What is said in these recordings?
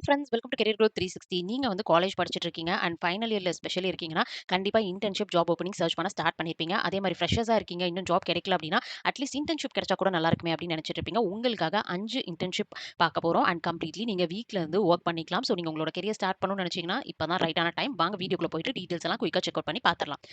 Friends welcome to career growth 360. நீங்க வந்து college படிச்சுட்டு இருக்கீங்க அண்ட் ஃபைனல் இயர்ல ஸ்பெஷலி இருக்கீங்கன்னா, கண்டிப்பா இன்டர்ன்ஷிப் ஜாப் ஓப்பனிங் சர்ச் பண்ண ஸ்டார்ட் பண்ணியிருப்பீங்க. அதே மாரி ஃப்ரெஷர்ஸா இருக்கீங்க, இன்னும் ஜாப் கிடைக்கல அப்படின்னா, அட்லீஸ்ட் இன்டர்ன்ஷிப் கிடைச்சா கூட நல்லா இருக்குமே அப்படின்னு நினைச்சிட்டு இருப்பீங்க. உங்களுக்காக 5 இன்டர்ன்ஷிப் பார்க்க போறோம் அண்ட் கம்ப்ளீட்லி நீங்க வீட்ல இருந்து வொர்க் பண்ணிக்கலாம். ஸோ நீங்க உங்களோட கெரியர் ஸ்டார்ட் பண்ணணும்னு நினைச்சீங்கன்னா, இப்ப தான் ரைட்டான டைம். வாங்க வீடியோக்குள்ள போயிட்டு டீடைல்ஸ் எல்லாம் குயிக்கா செக் அவுட் பண்ணி பார்த்துடலாம்.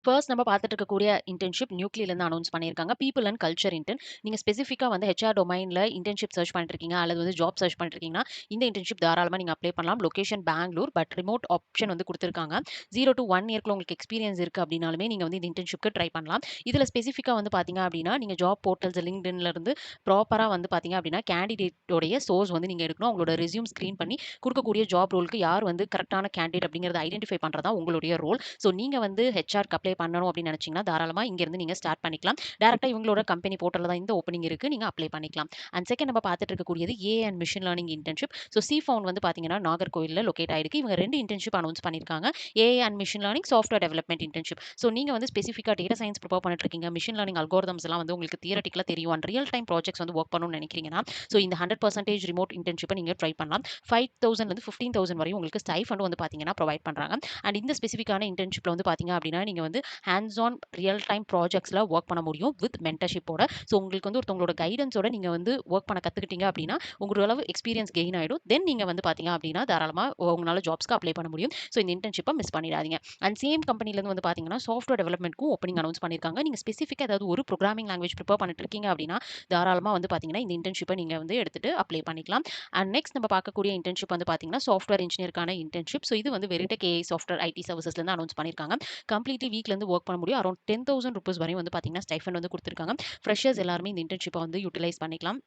ஃபர்ஸ்ட் நம்ம பார்த்துட்டு இருக்கக்கூடிய இன்டர்ன்ஷிப் நியூக்ளியர்லேருந்து அனௌன்ஸ் பண்ணியிருக்காங்க. People and culture intern. நீங்க ஸ்பெசிஃபிக்கா வந்து ஹெச்ஆர் டொமைன்ல இன்டர்ன்ஷிப் சர்ச் பண்ணிட்டு இருக்கீங்க அல்லது வந்து ஜாப் சர்ச் பண்ணிட்டு இருக்கீங்கன்னா, இந்த இன்டர்ன்ஷிப் தாராளமா நீங்க அப்ளை பண்ணலாம். Location Bangalore. But remote option வந்து குடுத்துருக்காங்க. 0 டூ 1 இயர்க்குள்ள உங்களுக்கு எக்ஸ்பீரியன்ஸ் இருக்கு அப்படின்னாலுமே நீங்க வந்து இந்த இன்டர்ன்ஷிப்க்கு ட்ரை பண்ணலாம். இதுல ஸ்பெசிஃபிக்கா வந்து பார்த்தீங்க அப்படின்னா, நீங்க ஜாப் போர்ட்டல்ஸ் லிங்க்டின்ல இருந்து ப்ராப்பரா வந்து பார்த்தீங்க அப்படின்னா, கேண்டிடேட்டோடைய சோர்ஸ் வந்து நீங்க எடுக்கணும். அவங்களோட ரெஸ்யூம் ஸ்கிரீன் பண்ணி குடுக்கக்கூடிய ஜாப் ரோலுக்கு யார் வந்து கரெக்ட்டான கேண்டிடேட் அப்படிங்கிறத ஐடென்டிஃபை பண்றது தான் உங்களுடைய ரோல். ஸோ நீங்க வந்து ஹெச்ஆர்க்கு அப்ளை பண்ணணும் அப்படின்னு நினைச்சீங்கன்னா, தாராளமா இங்கிருந்து நீங்க ஸ்டார்ட் பண்ணிக்கலாம். டைரக்ட்டா இவங்களோட கம்பெனி போர்ட்டல்ல தான் இந்த ஓப்பனிங் இருக்கு. நீங்க அப்ளை பண்ணிக்கலாம். அண்ட் செகண்ட் நம்ம பார்த்துட்டு இருக்கக்கூடியது AI and machine learning internship. So found வந்து பார்த்தீங்கன்னா, நாகர்கோவில்ல லொகேட் ஆயிருக்கு. இவங்க 2 இன்டர்ன்ஷிப் அனௌன்ஸ் பண்ணியிருக்காங்க. AI and machine learning software development internship. So நீங்க வந்து ஸ்பெசிஃபிக்கா டேட்டா சயன்ஸ் ப்ரிப்பேர் பண்ணிட்டு இருக்கீங்க. மிஷின் லேர்னிங் அல்கோரிதம்ஸ் எல்லாம் வந்து உங்களுக்கு தியரட்டிக்கலா தெரியும். அண்ட் ரியல் டைம் ப்ராஜெக்ட்ஸ் வந்து வொர்க் பண்ணணும்னு நினைக்கிறீங்கன்னா, ஸோ இந்த 100% ரிமோட் இன்டர்ன்ஷிப்ப நீங்க ட்ரை பண்ணலாம். 5,000 இருந்து 15,000 வரையும் உங்களுக்கு ஸ்டைஃபண்ட் வந்து பார்த்தீங்கன்னா, புரொவைட் பண்றாங்க. அண்ட் இந்த ஸ்பெசிஃபிக்கான இன்டர்ன்ஷிப்ல வந்து பார்த்தீங்க அப்படின்னா, நீங்க வந்து ஹேண்ட்ஸ் ஆன் ரியல் டைம் ப்ராஜெக்ட்ஸ்ல ஒர்க் பண்ண முடியும் வித் மென்டர்ஷிப்போட. ஸோ உங்களுக்கு வந்து ஒருத்தவங்களோட கைடன்ஸோட நீங்க வந்து ஒர்க் பண்ண கத்துக்கிட்டீங்க அப்படின்னா, உங்களோட எக்ஸ்பீரியன்ஸ் கெயின் ஆயிடும். தென் நீங்க வந்து பார்த்தீங்க அப்படின்னா, தாராளமா உங்களால ஜாப்ஸ்க்கு அப்ளை பண்ண முடியும். ஸோ இந்த இன்டர்ன்ஷிப்ப மிஸ் பண்ணிடாதீங்க. அண்ட் சேம் கம்பெனில இருந்து வந்து பார்த்தீங்கன்னா, சாஃப்ட்வேர் டெவலப்மென்ட்க்கும் ஓப்பனிங் அனௌன்ஸ் பண்ணியிருக்காங்க. நீங்க ஸ்பெசிஃபிக்கா ஏதாவது ஒரு ப்ரோகிராமிங் லாங்குவேஜ் ப்ரிப்பேர் பண்ணிட்டு இருக்கீங்க அப்படின்னா, தாராளமா வந்து பார்த்தீங்கன்னா, இந்த இன்டர்ன்ஷிப்ப நீங்க வந்து எடுத்துட்டு அப்ளை பண்ணிக்கலாம். அண்ட் நெக்ஸ்ட் நம்ம பார்க்கக்கூடிய இன்டர்ன்ஷிப் வந்து பார்த்தீங்கன்னா, சாஃப்ட்வேர் இன்ஜினியருக்கான இன்டர்ன்ஷிப். ஸோ இது வந்து வெரிடெக் ஏஐ சாஃப்ட்வேர் ஐடி சர்வீசஸ்ல இருந்து அனௌன்ஸ் பண்ணியிருக்காங்க. கம்ப்ளீட்லி வீட்ல இருந்து வொர்க் பண்ண முடியும். அரவுண்ட் ₹10,000 வரையும் வந்து பார்த்தீங்கன்னா, ஸ்டைஃபண்ட் வந்து குடுத்துருக்காங்க. ஃப்ரெஷர்ஸ் எல்லாருமே இந்த இன்டர்ன்ஷிப்ப வந்து யூட்டிலைஸ் பண்ணிக்கலாம்.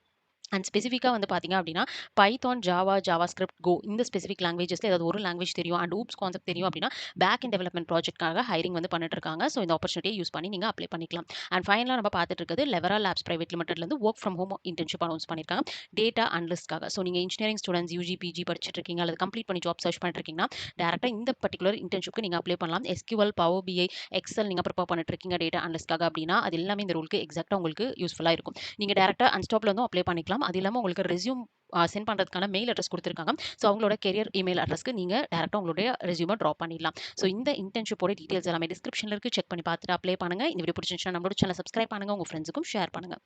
அண்ட் ஸ்பெசிஃபிக்கா வந்து பார்த்தீங்க அப்படின்னா, பைத்தான், ஜாவா, ஜாவாஸ்கிரிப்ட், கோ இந்த ஸ்பெசிஃபிக் லாங்குவேஜஸ்ல ஏதாவது ஒரு லாங்குவேஜ் தெரியும் அண்ட் ஊப்ஸ் கான்செப்ட் தெரியும் அப்படின்னா, பேக் எண்ட் டெவலப்மென்ட் ப்ராஜெக்ட்காக ஹைரிங் வந்து பண்ணிட்டு இருக்காங்க. ஸோ இந்த ஆப்பர்ச்சுனிட்டிய யூஸ் பண்ணி நீங்க அப்ளை பண்ணிக்கலாம். அண்ட் ஃபைனலா நம்ம பார்த்துட்டு இருக்கிறது லெவரா லேப்ஸ் பிரைவேட் லிமிடெட்லேருந்து work from home internship announce பண்ணியிருக்காங்க. டேட்டா அனலிஸ்ட்காக. ஸோ நீங்க இன்ஜினியரிங் ஸ்டூடண்ட்ஸ் யூஜி, பிஜி படிச்சுட்டு இருக்கீங்க அல்லது கம்ப்ளீட் பண்ணி ஜாப் சர்ச் பண்ணிட்டு இருக்கீங்கன்னா, டைரக்ட்டா இந்த பர்ட்டிகுலர் இன்டர்ன்ஷிப்க்கு நீங்க அப்ளை பண்ணலாம். எஸ்கியூஎல், பவர் பிஐ, எக்ஸல் நீங்க ப்ரிப்பேர் பண்ணிட்டு இருக்கீங்க டேட்டா அனலிஸ்ட்காக அப்படின்னா, அது எல்லாமே இந்த ரோலுக்கு எக்ஸாக்ட்டா உங்களுக்கு யூஸ்ஃபுல்லா இருக்கும். நீங்க டைரக்ட்டா அன்ஸ்டாப்ல இருந்தும் அப்ளை பண்ணிக்கலாம். அது இல்லாம உங்களுக்கு ரெஸ்யூம் சென்ட் பண்றதுக்கான மெயில் அட்ரஸ் குடுத்துருக்காங்க. ஸோ அவங்களோட கெரியர் இமெயில் அட்ரஸ்க்கு நீங்க டைரக்ட்டா உங்களுடைய ரெஸ்யூம ட்ராப் பண்ணிடலாம். ஸோ இந்த இன்டர்ன்ஷிப்போட டீடைல்ஸ் எல்லாமே டிஸ்கிரிப்ஷன்ல இருக்கு. செக் பண்ணி பார்த்துட்டு அப்ளை பண்ணுங்க. இந்த வீடியோ பிடிச்சிருந்துச்சுன்னா நம்மளோட சேனல சப்ஸ்கிரைப் பண்ணுங்க. உங்க ஃப்ரெண்ட்ஸுக்கும் ஷேர் பண்ணுங்க.